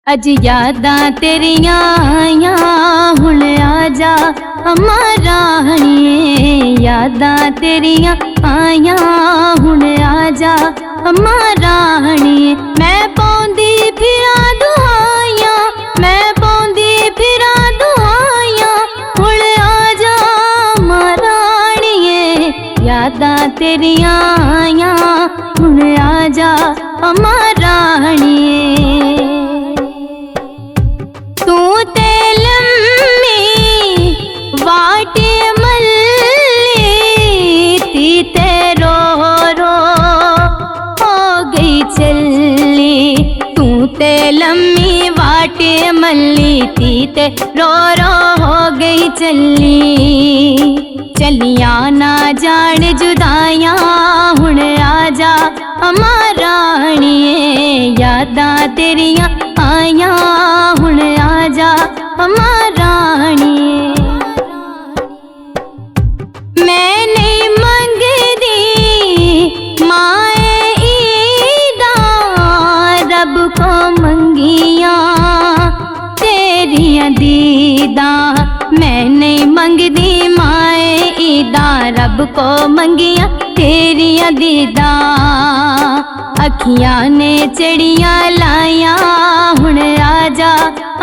अज यादां तेरियां आया हुण आजा अम्मा राहणिए। यादां तेरियां आया हुण आजा अम्मा राहणिए। मैं पौंदी फिरा दुआइयां, मैं पौंदी फिरा दुआइयां, हुण आजा अम्मा राहणिए। यादां तेरियां आया हुण आजा अम्मा राहणिए। तू ते लम्मी वाटे मल्ली ती ते रो रो हो गई चली। तू ते लम्मी वाटे मल्ली ती ते रो रो हो गई चली। चलिया ना जान जुदाइयां हुण आजा अम्मा राहणिए। यादां तेरियां आया हुण आजा अम्मा राहणिए। मैं नहीं मंगदी माए ईदा, रब को मंगिया तेरियां दीदा। मैं नहीं मंगदी माए ईदा, रब को मंगिया तेरियां दीदा। अखियां ने चिड़ियां लाया हुण आजा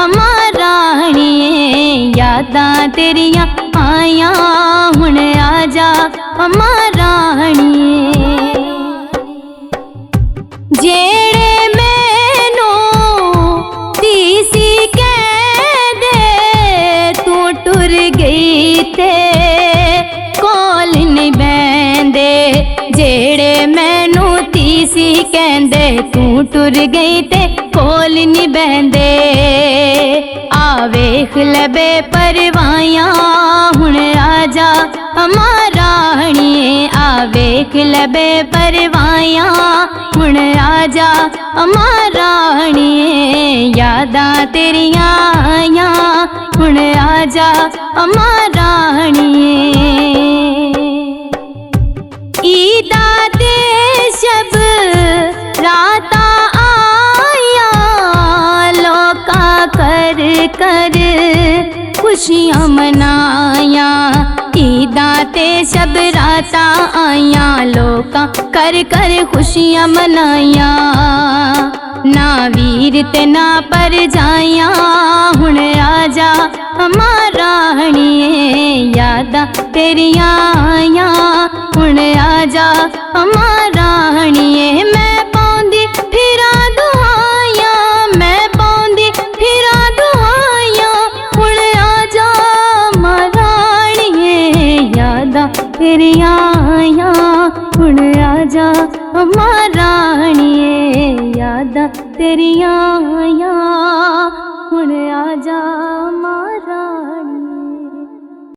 अम्मा राहणिए। यादां तेरियां आया हुण आजा अम्मा राहणिए। जेड़े मैनू तीसी कह दे तू टुर गई ते कोल नहीं बैंदे। जेड़े मैनू तीसी कहंदे तू टुर गई ते कोल नहीं बैंदे। आ वेख लबे परवाइयां हुण आजा अम्मा राहणिए। आ वेख लबे परवाइयां हुण आजा अम्मा राहणिए। यादां तेरियां आया हुण आजा अम्मा राहणिए। ईदा ते शब राता आया लोका कर कर खुशियां मनाया। ईदा ते शब राता आया लोका कर कर खुशियां मनाया। ना वीर ते ना पर जाया हुण आजा अम्मा राहणिए। यादां तेरियां आया हुण आजा अम्मा राहणिए। मैं पौंदी फिरा दुआइयां, मैं पौंदी फिरा दुआइयां, हुण आजा अम्मा राहणिए। यादां तेरियां आया हुण आजा अम्मा राहणिए। यादां तेरियां आया